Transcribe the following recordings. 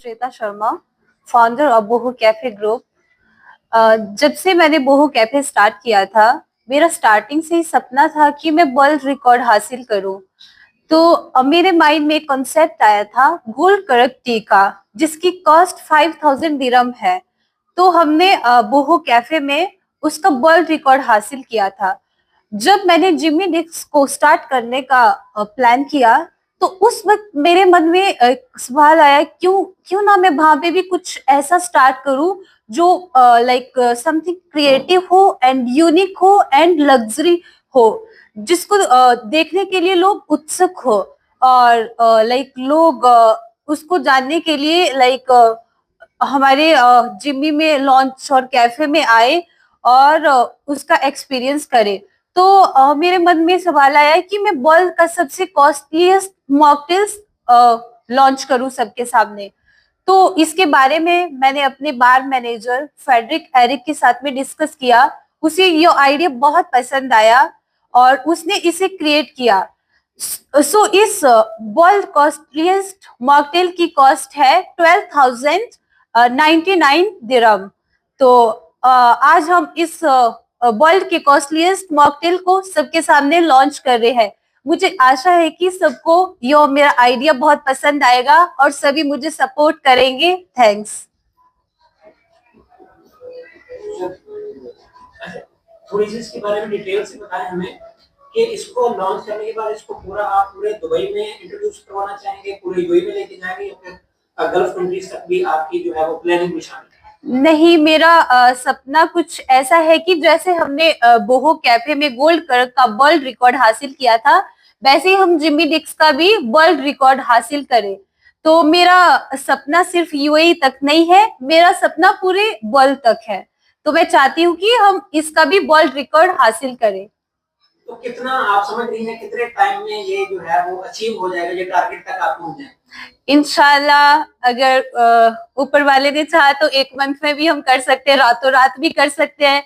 Shweta Sharma, founder of Boho cafe group. जब से मैंने बोहो कैफे स्टार्ट किया था, मेरा स्टार्टिंग से ही सपना था कि मैं वर्ल्ड रिकॉर्ड हासिल करूं। तो मेरे माइंड में एक कॉन्सेप्ट आया था गोल्ड करक टी का, जिसकी कॉस्ट 5000 दिरहम है। तो हमने बोहो कैफे में उसका वर्ल्ड रिकॉर्ड हासिल किया था। जब मैंने जिमी डिक्स को स्टार्ट करने का प्लान किया, तो उस वक्त मेरे मन में एक सवाल आया, क्यों क्यों ना मैं वहां पे भी कुछ ऐसा स्टार्ट करूं जो लाइक समथिंग क्रिएटिव हो एंड यूनिक हो एंड लग्जरी हो, जिसको देखने के लिए लोग उत्सुक हो और लाइक लोग उसको जानने के लिए लाइक हमारे जिम्मी में लॉन्च और कैफे में आए और उसका एक्सपीरियंस करे। तो मेरे मन में सवाल आया कि मैं वर्ल्ड का सबसे कॉस्टलीस्ट मॉकटेल्स लॉन्च करूं सबके सामने। तो इसके बारे में मैंने अपने बार मैनेजर फेडरिक एरिक के साथ में डिस्कस किया। उसे ये आइडिया बहुत पसंद आया और उसने इसे क्रिएट किया। सो इस वर्ल्ड कॉस्टलीस्ट मॉकटेल की कॉस्ट है 12,099 दिरहम। तो आज हम इस वर्ल्ड के कॉस्टलीस्ट मॉकटेल को सबके सामने लॉन्च कर रहे हैं। मुझे आशा है कि सबको ये मेरा आइडिया बहुत पसंद आएगा और सभी मुझे सपोर्ट करेंगे। थैंक्स। थोड़ी सी इसके बारे में डिटेल से बताएं हमें कि इसको लॉन्च करने के बाद इसको पूरा आप पूरे दुबई में इंट्रोड्यूस करवाना चाहेंगे, पूरे यूएई में लेके जाएंगे, या फिर गल्फ कंट्रीज तक भी आपकी जो है वो प्लानिंग में शामिल है? नहीं, मेरा सपना कुछ ऐसा है कि जैसे हमने बोहो कैफे में गोल्ड का वर्ल्ड रिकॉर्ड हासिल किया था, वैसे ही हम जिमी डिक्स का भी वर्ल्ड रिकॉर्ड हासिल करें। तो मेरा सपना सिर्फ यूएई तक नहीं है, मेरा सपना पूरे वर्ल्ड तक है। तो मैं चाहती हूँ कि हम इसका भी वर्ल्ड रिकॉर्ड हासिल करें। तो कितना आप समझ रही हैं कितने टाइम में ये जो है वो अचीव हो जाएगा, ये टारगेट तक आप पहुंच जाएंगे? इंशाल्लाह अगर ऊपर वाले ने चाहा तो 1 मंथ में भी हम कर सकते हैं, रातों रात भी कर सकते हैं।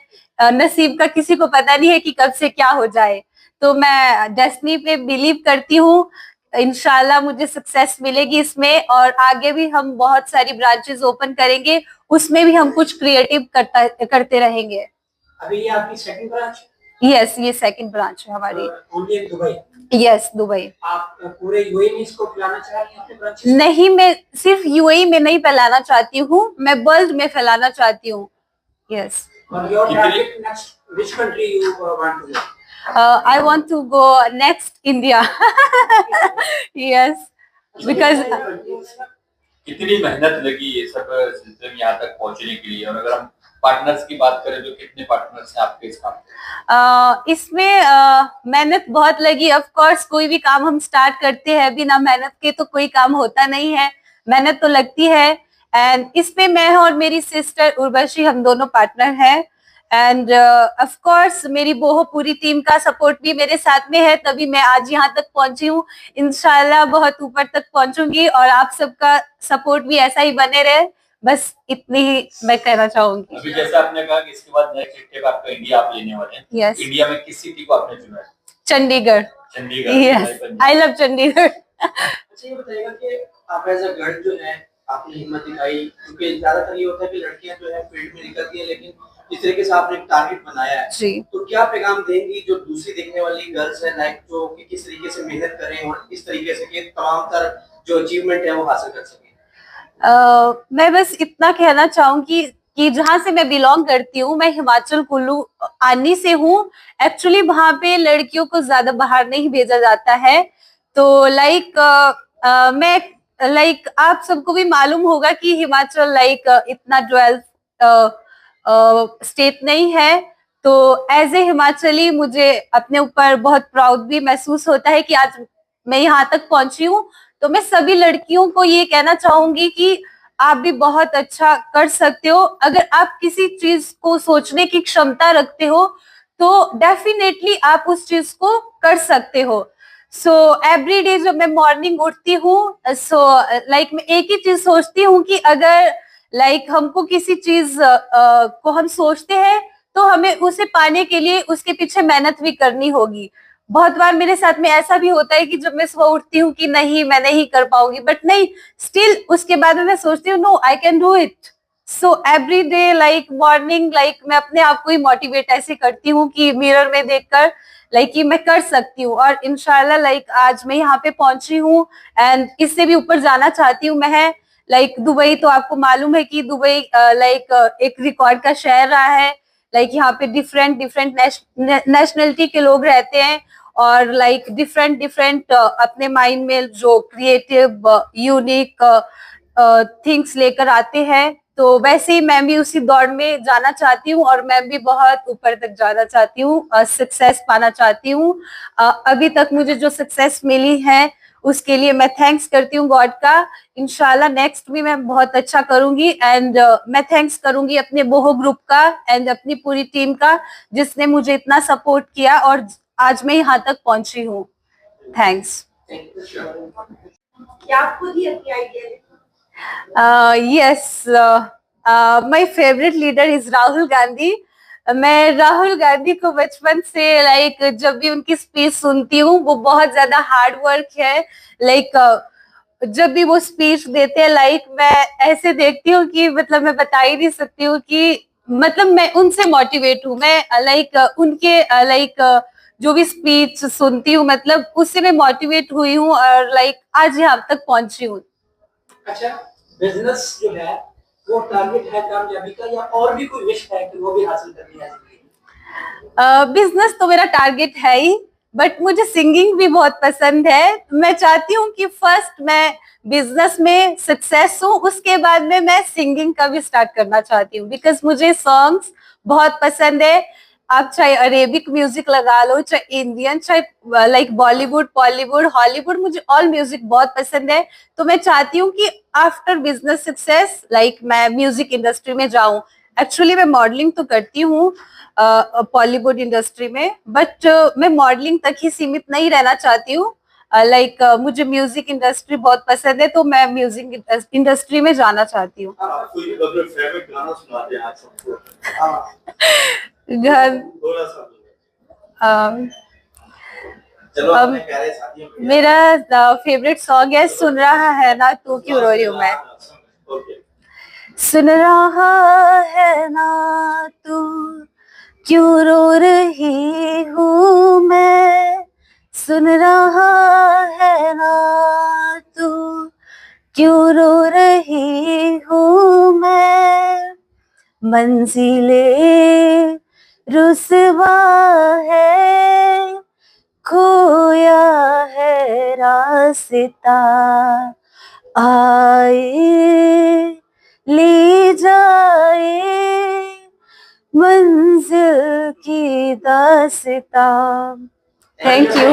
नसीब का किसी को पता नहीं है कि कब से क्या हो जाए। तो मैं डेस्टिनी पे बिलीव करती हूँ, इंशाल्लाह मुझे सक्सेस मिलेगी इसमें, और आगे भी हम बहुत सारी ब्रांचेस ओपन करेंगे, उसमें भी हम कुछ क्रिएटिव करते रहेंगे। अभी ये आपकी सेकंड ब्रांच? यस, ये सेकंड ब्रांच है हमारी। Only in Dubai? Yes, Dubai. आप पूरे यूएई में इसको फैलाना चाह रही हैं अपने ब्रांच? नहीं, मैं सिर्फ यूएई में नहीं फैलाना चाहती हूँ, मैं वर्ल्ड में फैलाना चाहती हूँ। यस। और your target next which country you want to go? I want to go next India. Yes, because कितनी मेहनत लगी ये सब सिस्टम यहाँ तक पहुँचने के लिए, और अगर हम पार्टनर्स की बात करें तो कितने पार्टनर्स हैं आपके इस काम में? इसमें मेहनत बहुत लगी। ऑफ कोर्स कोई भी काम हम स्टार्ट करते हैं, बिना मेहनत के तो कोई काम होता नहीं है, मेहनत तो लगती है। एंड इसमें मैं और मेरी सिस्टर उर्वशी, हम दोनों पार्टनर हैं। एंड ऑफ कोर्स मेरी बोहो पूरी टीम का सपोर्ट भी मेरे साथ में है, तभी मैं आज यहाँ तक पहुंची हूँ। इंशाल्लाह बहुत ऊपर तक पहुंचूंगी और आप सबका सपोर्ट भी ऐसा ही बने रहे, बस इतनी ही मैं कहना चाहूंगी। अभी जैसे आपने कहा कि इसके बाद नेक्स्ट स्टेप आपका इंडिया आप लेने वाले हैं। यस। इंडिया में किस सिटी को आपने चुना है? Chandigarh. Chandigarh. Yes, I love Chandigarh. अच्छा, ये बताइएगा कि आप एज अ गर्ल जो है आपने हिम्मत दिखाई, क्योंकि ज्यादातर ये होता है कि लड़कियां जो है फील्ड में निकलती है, लेकिन इस तरीके से आपने एक टारगेट बनाया है जी। तो क्या पैगाम देंगी जो दूसरी देखने वाली गर्ल्स है, लाइक जो कि किस तरीके से मेहनत करें और इस तरीके से कि तमाम तर जो अचीवमेंट है वो हासिल कर सकें? मैं बस इतना कहना चाहूंगी कि जहां से मैं बिलोंग करती हूँ, मैं हिमाचल कुल्लू आनी से हूँ। एक्चुअली वहां पे लड़कियों को ज्यादा बाहर नहीं भेजा जाता है। तो मैं आप सबको भी मालूम होगा कि हिमाचल इतना डेवलप स्टेट नहीं है। तो एज ए हिमाचली मुझे अपने ऊपर बहुत प्राउड भी महसूस होता है कि आज मैं यहाँ तक पहुंची हूँ। तो मैं सभी लड़कियों को ये कहना चाहूंगी कि आप भी बहुत अच्छा कर सकते हो। अगर आप किसी चीज को सोचने की क्षमता रखते हो तो डेफिनेटली आप उस चीज को कर सकते हो। सो एवरी डे जब मैं मॉर्निंग उठती हूँ, मैं एक ही चीज सोचती हूँ कि अगर हमको किसी चीज को हम सोचते हैं तो हमें उसे पाने के लिए उसके पीछे मेहनत भी करनी होगी। बहुत बार मेरे साथ में ऐसा भी होता है कि जब मैं सुबह उठती हूँ कि नहीं मैं नहीं कर पाऊंगी, बट नहीं, स्टिल उसके बाद में मैं सोचती हूँ no I can do it. So every day like morning like मैं अपने आप को ही मोटिवेट ऐसे करती हूँ कि मिरर में देखकर लाइक कि मैं कर सकती हूँ, और इंशाल्लाह लाइक आज मैं यहाँ पे पहुंची हूँ एंड इससे भी ऊपर जाना चाहती हूँ मैं। लाइक दुबई तो आपको मालूम है कि दुबई लाइक एक रिकॉर्ड का शहर रहा है। लाइक यहाँ पे डिफरेंट डिफरेंट नेशनलिटी के लोग रहते हैं, और लाइक डिफरेंट डिफरेंट अपने माइंड में जो क्रिएटिव यूनिक थिंग्स लेकर आते हैं। तो वैसे ही मैं भी उसी दौड़ में जाना चाहती हूँ, और मैं भी बहुत ऊपर तक जाना चाहती हूँ, सक्सेस पाना चाहती हूँ। अभी तक मुझे जो सक्सेस मिली है उसके लिए मैं थैंक्स करती हूँ गॉड का। इंशाल्लाह नेक्स्ट भी मैं बहुत अच्छा करूंगी, एंड मैं थैंक्स करूंगी अपने बोहो ग्रुप का एंड अपनी पूरी टीम का, जिसने मुझे इतना सपोर्ट किया और आज मैं यहाँ तक पहुंची हूँ। थैंक्स। क्या आप खुद ही अपनी idea yes, my favorite leader is Rahul Gandhi. मैं राहुल गांधी को बचपन से लाइक जब भी उनकी स्पीच सुनती हूँ, वो बहुत ज्यादा हार्ड वर्क है। लाइक जब भी वो स्पीच देते हैं लाइक मैं ऐसे देखती हूँ कि मतलब मैं बता ही नहीं सकती हूँ कि मतलब मैं उनसे मोटिवेट हूँ। मैं लाइक उनके लाइक जो भी स्पीच सुनती हूँ मतलब उससे मैं मोटिवेट हुई हूँ, और लाइक आज यहाँ तक पहुंची हूँ। अच्छा, बिजनेस जो है वो टारगेट है कामयाबी का, या और भी कोई विश है कि वो भी हासिल करनी है जिंदगी? बिजनेस तो मेरा टारगेट है ही, बट मुझे सिंगिंग भी बहुत पसंद है। मैं चाहती हूँ कि फर्स्ट मैं बिजनेस में सक्सेस हूँ, उसके बाद में मैं सिंगिंग का भी स्टार्ट करना चाहती हूँ, बिकॉज मुझे सॉन्ग्स बहुत पसंद है। आप चाहे अरेबिक म्यूजिक लगा लो, चाहे इंडियन, चाहे लाइक बॉलीवुड, बॉलीवुड, हॉलीवुड, मुझे ऑल म्यूजिक बहुत पसंद है। तो मैं चाहती हूँ कि आफ्टर बिजनेस सक्सेस लाइक मैं म्यूजिक इंडस्ट्री में जाऊं। एक्चुअली मैं मॉडलिंग तो करती हूँ बॉलीवुड इंडस्ट्री में, बट मैं मॉडलिंग तक ही सीमित नहीं रहना चाहती हूँ। लाइक मुझे म्यूजिक इंडस्ट्री बहुत पसंद है, तो मैं म्यूजिक इंडस्ट्री में जाना चाहती हूँ। आपको ये अपना फेवरेट गाना सुना दे आज सबको। घर थोड़ा सा चलो अब अपने प्यारे साथियों को मेरा फेवरेट सॉन्ग है सुन रहा है ना तू क्यों रो रही हूँ मैं। ओके, सुन रहा है ना तू क्यों रो रही हूँ मैं, सुन रहा है ना तू क्यों रो रही हूँ मैं, मंजिले रुसवा है खोया है रास्ता, आए ले जाए मंजिल की दास्तां। Thank you.